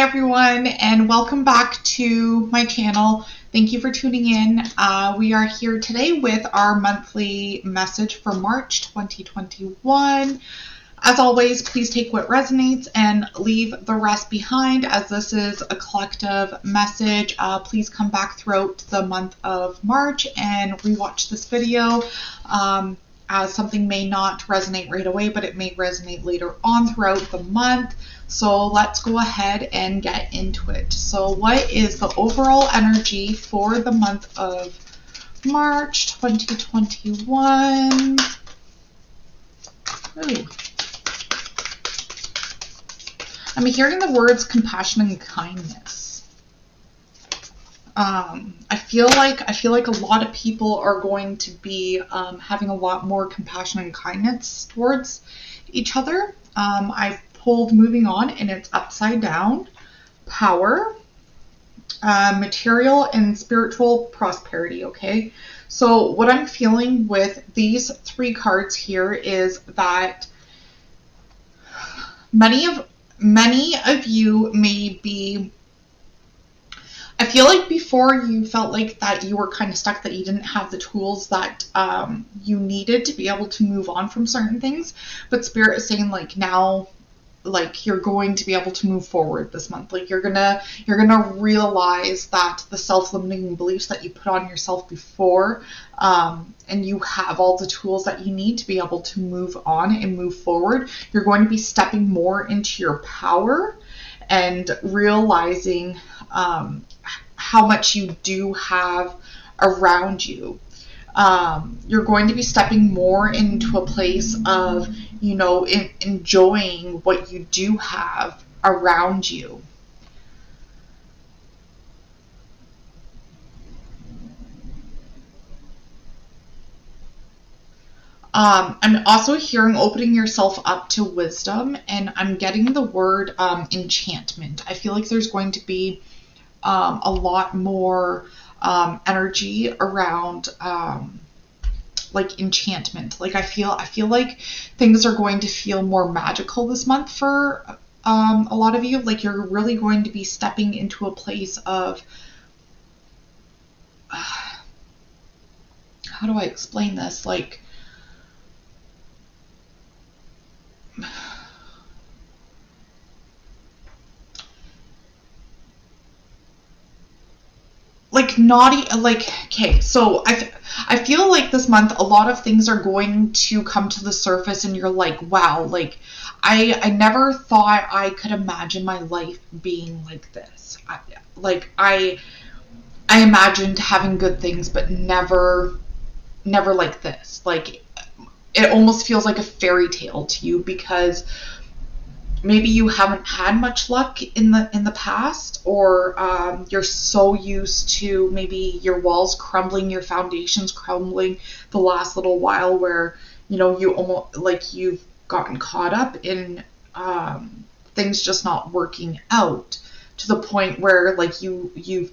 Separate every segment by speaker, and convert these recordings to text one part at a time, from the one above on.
Speaker 1: everyone, and welcome back to my channel. Thank you for tuning in. We are here today with our monthly message for March 2021. As always, please take what resonates and leave the rest behind, as this is a collective message. Please come back throughout the month of March and rewatch this video, as something may not resonate right away, but it may resonate later on throughout the month. So let's go ahead and get into it. So what is the overall energy for the month of March 2021? Ooh. I'm hearing the words compassion and kindness. I feel like a lot of people are going to be having a lot more compassion and kindness towards each other. I've pulled moving on, and it's upside down. Power, material, and spiritual prosperity. Okay, so what I'm feeling with these three cards here is that many of you may be, I feel like before you felt like that you were kind of stuck, that you didn't have the tools that you needed to be able to move on from certain things. But Spirit is saying, like, now, like, you're going to be able to move forward this month. Like, you're gonna realize that the self-limiting beliefs that you put on yourself before, and you have all the tools that you need to be able to move on and move forward. You're going to be stepping more into your power and realizing how much you do have around you. You're going to be stepping more into a place of, you know, enjoying what you do have around you. I'm also hearing opening yourself up to wisdom, and I'm getting the word enchantment. I feel like there's going to be a lot more energy around like enchantment. Like I feel like things are going to feel more magical this month for a lot of you. Like you're really going to be stepping into a place of how do I explain this? Okay, so I feel like this month a lot of things are going to come to the surface, and you're like, wow, like I never thought I could imagine my life being like this. I imagined having good things, but never like this. Like it almost feels like a fairy tale to you, because maybe you haven't had much luck in the past, or you're so used to maybe your walls crumbling, your foundations crumbling the last little while, where, you know, you almost like you've gotten caught up in things just not working out to the point where like you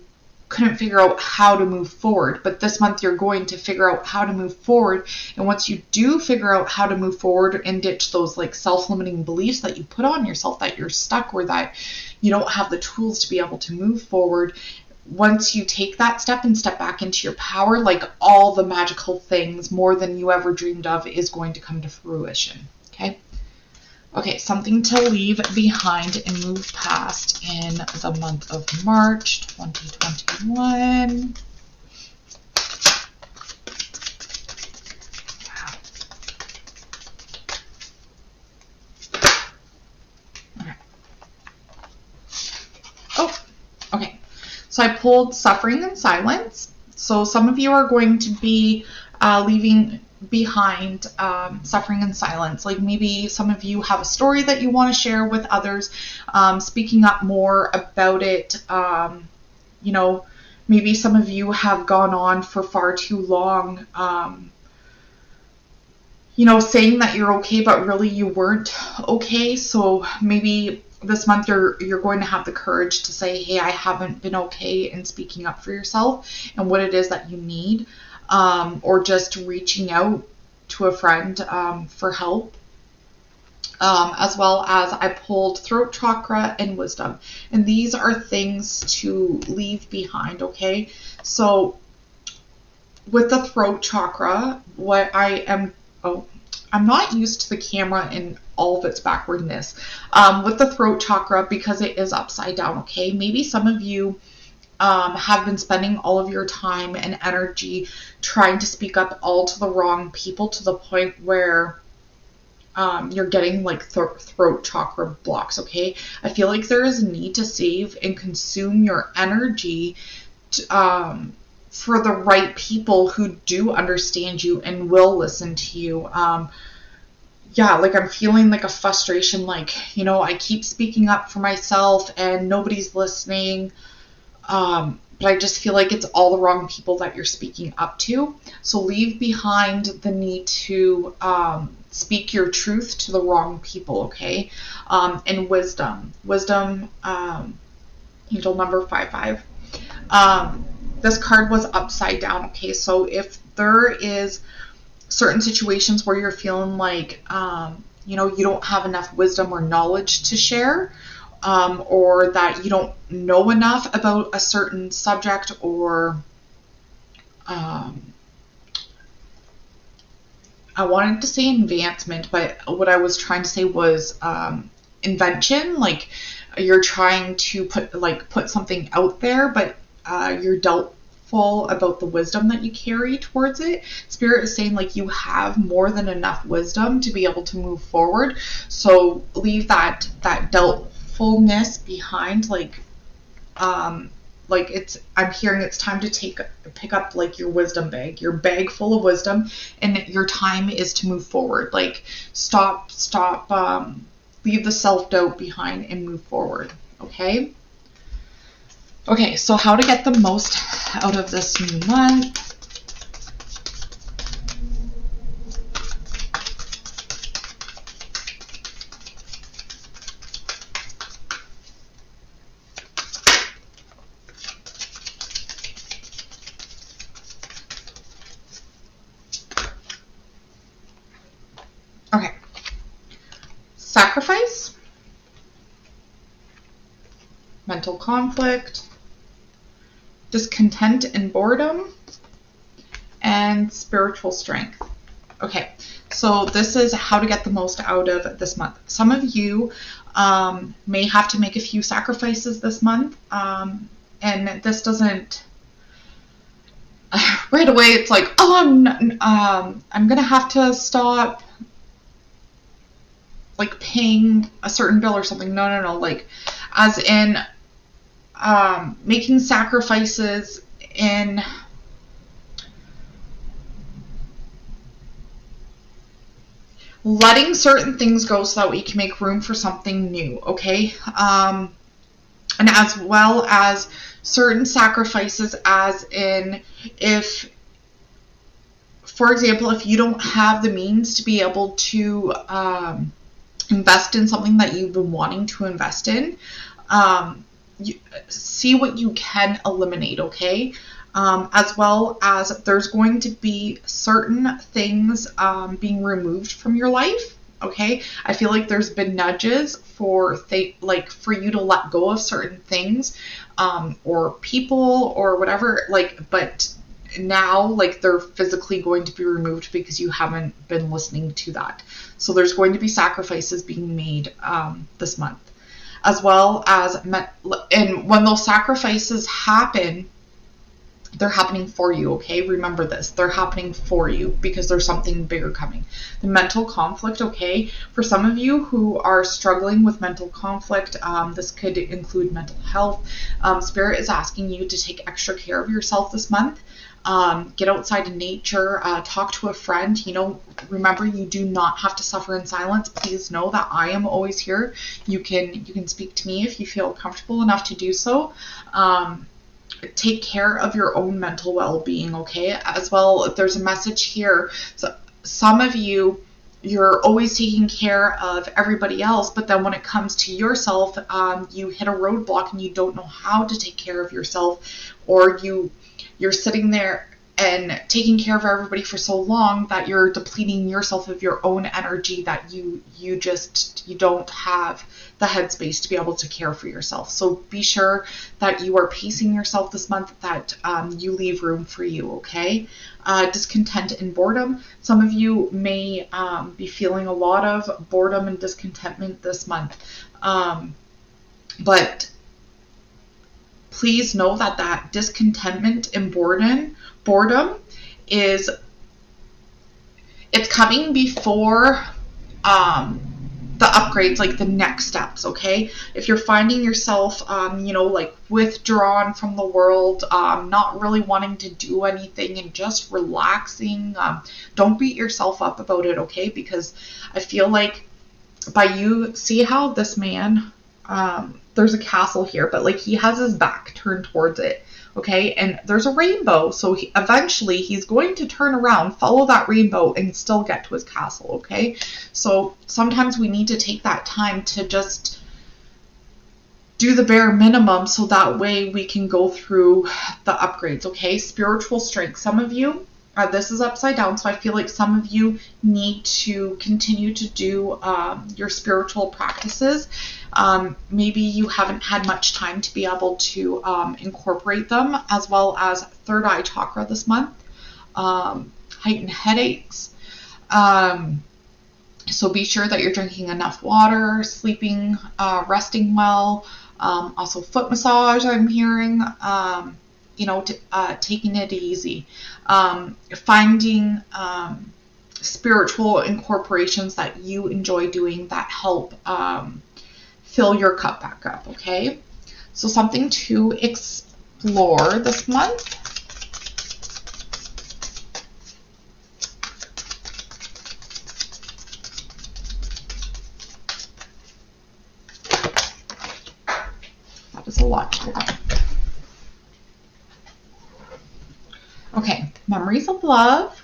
Speaker 1: couldn't figure out how to move forward. But this month you're going to figure out how to move forward, and once you do figure out how to move forward and ditch those like self-limiting beliefs that you put on yourself, that you're stuck, or that you don't have the tools to be able to move forward, once you take that step and step back into your power, like all the magical things, more than you ever dreamed of, is going to come to fruition. Okay, something to leave behind and move past in the month of March 2021. Okay. Oh, okay. So I pulled suffering and silence. So some of you are going to be leaving behind suffering and silence. Like maybe some of you have a story that you want to share with others, speaking up more about it. You know, maybe some of you have gone on for far too long, you know, saying that you're okay, but really you weren't okay. So maybe this month you're going to have the courage to say, hey, I haven't been okay, and speaking up for yourself and what it is that you need. Or just reaching out to a friend for help. as well as I pulled throat chakra and wisdom. And these are things to leave behind, okay? So with the throat chakra, I'm not used to the camera in all of its backwardness. With the throat chakra, because it is upside down, okay? Maybe some of you have been spending all of your time and energy trying to speak up all to the wrong people, to the point where you're getting like throat chakra blocks, okay? I feel like there is a need to save and consume your energy for the right people who do understand you and will listen to you. Yeah, like I'm feeling like a frustration, like, I keep speaking up for myself and nobody's listening. But I just feel like it's all the wrong people that you're speaking up to. So leave behind the need to speak your truth to the wrong people, okay? And wisdom, angel number 55. This card was upside down, okay? So if there is certain situations where you're feeling like, you don't have enough wisdom or knowledge to share, or that you don't know enough about a certain subject, or I wanted to say advancement, but what I was trying to say was invention. Like you're trying to put something out there, but you're doubtful about the wisdom that you carry towards it. Spirit is saying like you have more than enough wisdom to be able to move forward. So leave that doubtfulness behind. I'm hearing it's time to pick up like your wisdom bag, your bag full of wisdom, and your time is to move forward. Like stop, leave the self-doubt behind and move forward. Okay, so how to get the most out of this new month. Okay. Sacrifice, mental conflict, discontent and boredom, and spiritual strength. Okay, so this is how to get the most out of this month. Some of you may have to make a few sacrifices this month, and this doesn't right away. It's like, I'm gonna have to stop like paying a certain bill or something. No. Like, as in making sacrifices in letting certain things go so that we can make room for something new, okay? And as well as certain sacrifices, as in if, for example, if you don't have the means to be able to invest in something that you've been wanting to invest in, see what you can eliminate, okay? As well as there's going to be certain things being removed from your life, okay? I feel like there's been nudges for you to let go of certain things, or people or whatever, but now they're physically going to be removed because you haven't been listening to that. So there's going to be sacrifices being made this month, as well as, and when those sacrifices happen, they're happening for you, okay? Remember this. They're happening for you because there's something bigger coming. The mental conflict, okay? For some of you who are struggling with mental conflict, this could include mental health. Spirit is asking you to take extra care of yourself this month. Get outside in nature, talk to a friend. Remember, you do not have to suffer in silence. Please know that I am always here. You can speak to me if you feel comfortable enough to do so. Take care of your own mental well-being, okay? As well, there's a message here. So some of you, you're always taking care of everybody else, but then when it comes to yourself, you hit a roadblock and you don't know how to take care of yourself, or you're sitting there and taking care of everybody for so long that you're depleting yourself of your own energy, that you don't have the headspace to be able to care for yourself. So be sure that you are pacing yourself this month, that you leave room for you, okay? Discontent and boredom. Some of you may be feeling a lot of boredom and discontentment this month. But please know that discontentment and boredom is, it's coming before the upgrades, like the next steps, okay? If you're finding yourself, like withdrawn from the world, not really wanting to do anything and just relaxing, don't beat yourself up about it, okay? Because I feel like by you, see how this man, there's a castle here, but like he has his back turned towards it, okay? And there's a rainbow, so eventually he's going to turn around, follow that rainbow, and still get to his castle, okay? So sometimes we need to take that time to just do the bare minimum, so that way we can go through the upgrades, okay? Spiritual strength. Some of you, this is upside down, so I feel like some of you need to continue to do your spiritual practices. Maybe you haven't had much time to be able to incorporate them, as well as third eye chakra this month, heightened headaches. So be sure that you're drinking enough water, sleeping, resting well. Also foot massage, I'm hearing. Taking it easy, finding spiritual incorporations that you enjoy doing that help fill your cup back up, okay? So something to explore this month. That is a lot to learn. Okay, memories of love,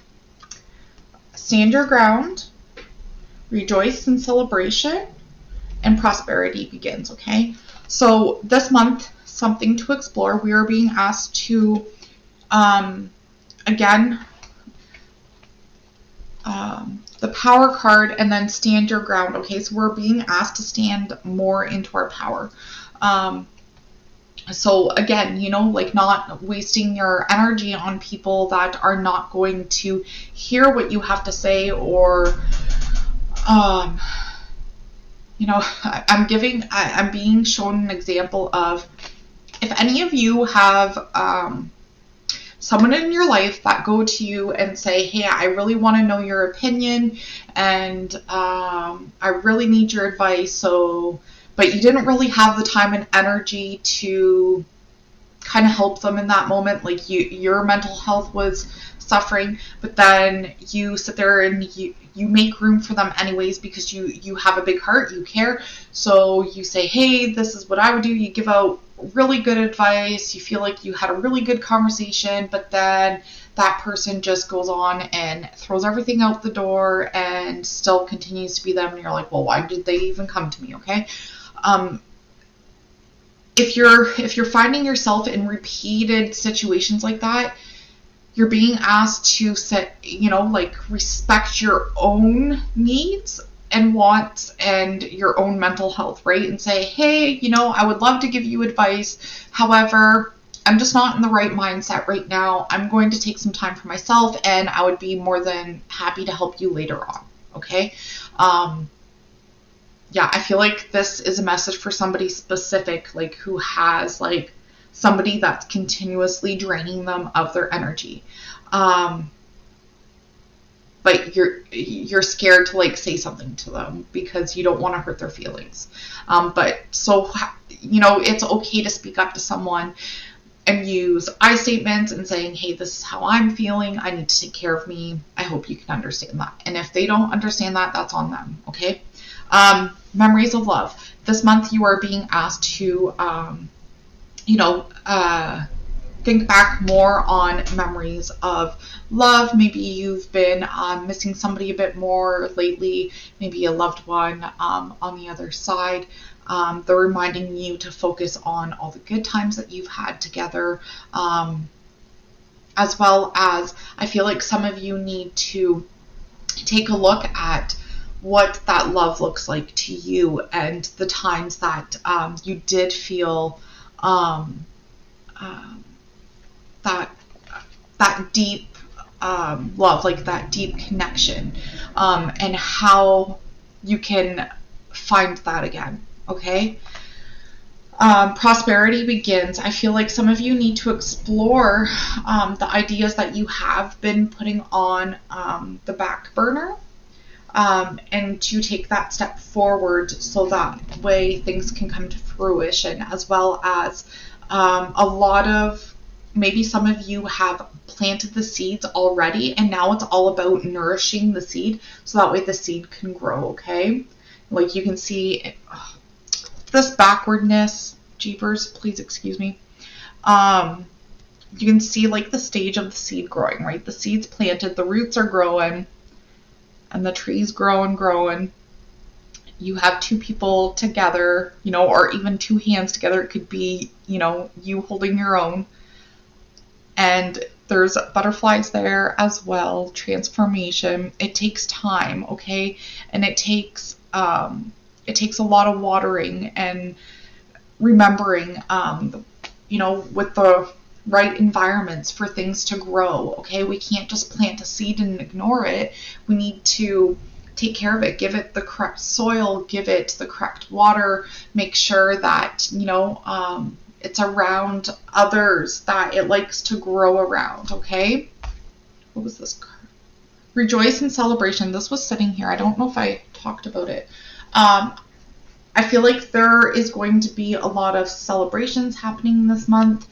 Speaker 1: stand your ground, rejoice in celebration, and prosperity begins, okay? So this month, something to explore. We are being asked to, the power card, and then stand your ground, okay? So we're being asked to stand more into our power. So again, like not wasting your energy on people that are not going to hear what you have to say, or, I'm being shown an example of, if any of you have someone in your life that go to you and say, hey, I really want to know your opinion, and I really need your advice, but you didn't really have the time and energy to kind of help them in that moment, like your mental health was suffering, but then you sit there and you make room for them anyways, because you have a big heart, you care. So you say, hey, this is what I would do. You give out really good advice. You feel like you had a really good conversation, but then that person just goes on and throws everything out the door and still continues to be them. And you're like, well, why did they even come to me? Okay. If you're finding yourself in repeated situations like that, you're being asked to respect your own needs and wants and your own mental health, right? And say, hey, I would love to give you advice. However, I'm just not in the right mindset right now. I'm going to take some time for myself, and I would be more than happy to help you later on. Okay. I feel like this is a message for somebody specific, like who has like somebody that's continuously draining them of their energy. But you're scared to like say something to them because you don't want to hurt their feelings. It's okay to speak up to someone and use I statements and saying, hey, this is how I'm feeling. I need to take care of me. I hope you can understand that. And if they don't understand that, that's on them. Okay. Memories of love. This month you are being asked to, think back more on memories of love. Maybe you've been missing somebody a bit more lately, maybe a loved one on the other side. They're reminding you to focus on all the good times that you've had together. as well as I feel like some of you need to take a look at what that love looks like to you, and the times that you did feel that deep love, like that deep connection, and how you can find that again. Okay. Prosperity begins. I feel like some of you need to explore the ideas that you have been putting on the back burner, and to take that step forward so that way things can come to fruition, as well as a lot of, maybe some of you have planted the seeds already, and now it's all about nourishing the seed so that way the seed can grow. Okay. Like you can see this backwardness, jeepers, please excuse me. You can see like the stage of the seed growing, right? The seed's planted, the roots are growing, and the tree's growing. You have two people together, or even two hands together. It could be, you holding your own. And there's butterflies there as well. Transformation. It takes time, okay? And it takes a lot of watering and remembering, with the right environments for things to grow. Okay, we can't just plant a seed and ignore it. We need to take care of it, give it the correct soil, give it the correct water, make sure that it's around others that it likes to grow around. Okay, what was this card? Rejoice and celebration. This was sitting here. I don't know if I talked about it. I feel like there is going to be a lot of celebrations happening this month,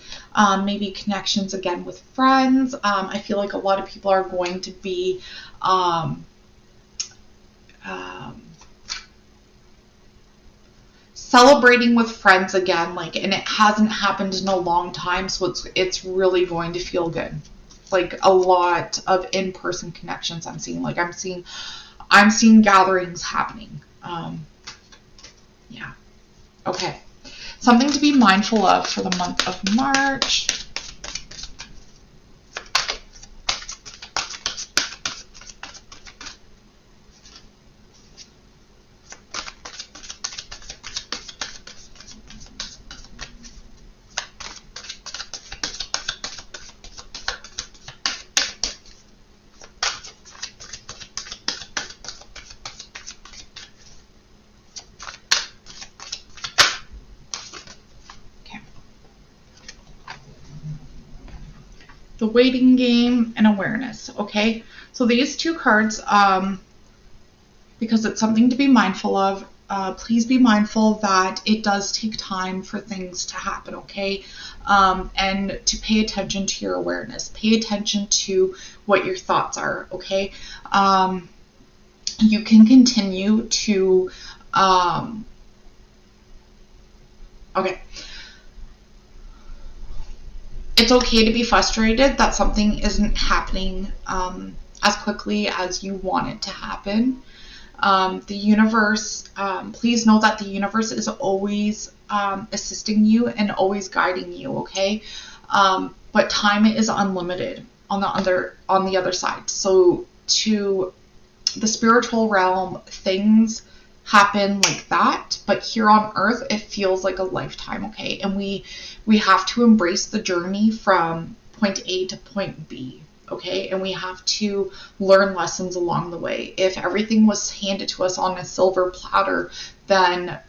Speaker 1: maybe connections again with friends. I feel like a lot of people are going to be celebrating with friends again, and it hasn't happened in a long time, so it's really going to feel good. Like a lot of in-person connections I'm seeing. Like I'm seeing gatherings happening. Yeah. Okay. Something to be mindful of for the month of March. The waiting game and awareness. Okay, so these two cards, because it's something to be mindful of, please be mindful that it does take time for things to happen. Okay, and to pay attention to your awareness, pay attention to what your thoughts are. Okay, you can continue to okay. It's okay to be frustrated that something isn't happening as quickly as you want it to happen. The universe, please know that the universe is always assisting you and always guiding you, okay? But time is unlimited on the other side. So to the spiritual realm, things happen like that, but here on earth it feels like a lifetime. Okay, and we have to embrace the journey from point A to point B. Okay, and we have to learn lessons along the way. If everything was handed to us on a silver platter, then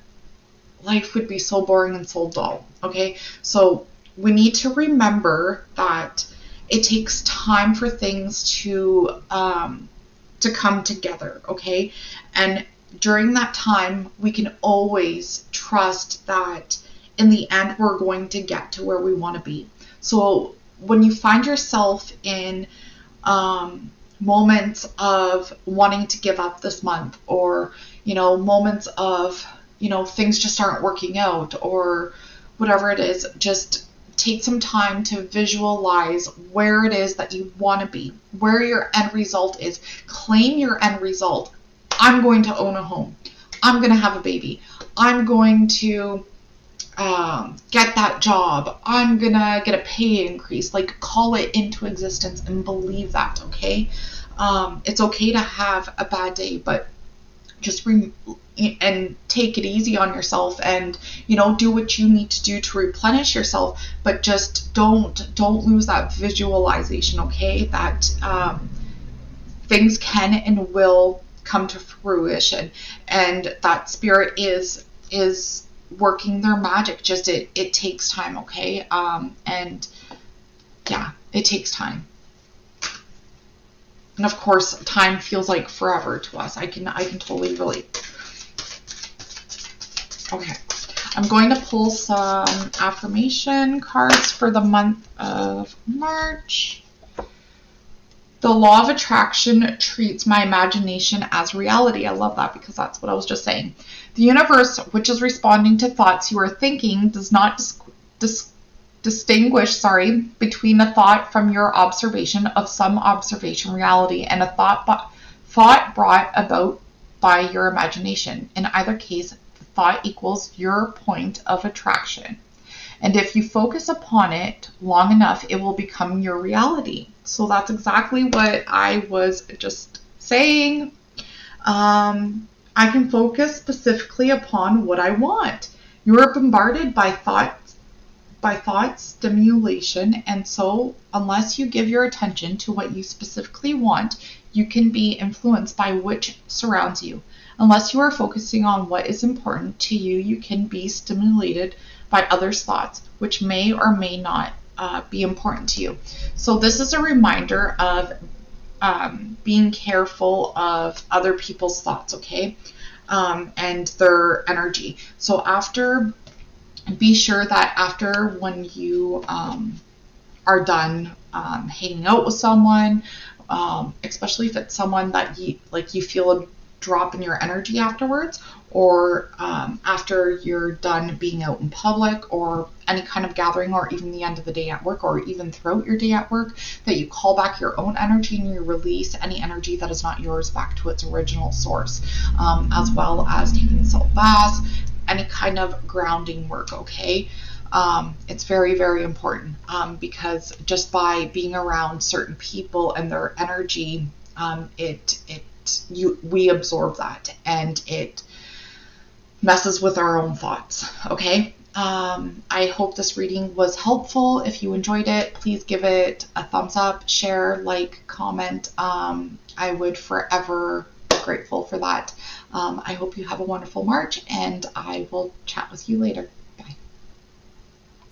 Speaker 1: life would be so boring and so dull. Okay, so we need to remember that it takes time for things to come together. Okay, and during that time, we can always trust that in the end, we're going to get to where we want to be. So when you find yourself in moments of wanting to give up this month, or, moments of, things just aren't working out, or whatever it is, just take some time to visualize where it is that you want to be, where your end result is. Claim your end result. I'm going to own a home. I'm going to have a baby. I'm going to get that job. I'm gonna get a pay increase. Like, call it into existence and believe that, okay? It's okay to have a bad day, but just and take it easy on yourself, and do what you need to do to replenish yourself, but just don't lose that visualization, okay? That things can and will come to fruition, and that spirit is working their magic. Just it takes time, okay? And yeah, it takes time. And of course, time feels like forever to us. I can totally relate. Okay, I'm going to pull some affirmation cards for the month of March. The law of attraction treats my imagination as reality. I love that, because that's what I was just saying. The universe, which is responding to thoughts you are thinking, does not distinguish between a thought from your observation of some observation reality and a thought brought about by your imagination. In either case, the thought equals your point of attraction. And if you focus upon it long enough, it will become your reality. So that's exactly what I was just saying. I can focus specifically upon what I want. You are bombarded by thought stimulation, and so unless you give your attention to what you specifically want, you can be influenced by which surrounds you. Unless you are focusing on what is important to you, you can be stimulated by others' thoughts, which may or may not be important to you. So this is a reminder of being careful of other people's thoughts, okay? And their energy. So be sure that after, when you are done hanging out with someone, especially if it's someone that you feel a drop in your energy afterwards, or after you're done being out in public or any kind of gathering, or even the end of the day at work, or even throughout your day at work, that you call back your own energy and you release any energy that is not yours back to its original source, as well as taking salt baths, any kind of grounding work, okay? It's very, very important, because just by being around certain people and their energy, we absorb that, and it messes with our own thoughts, okay? I hope this reading was helpful. If you enjoyed it, please give it a thumbs up, share, like, comment. I would forever be grateful for that. I hope you have a wonderful March, and I will chat with you later.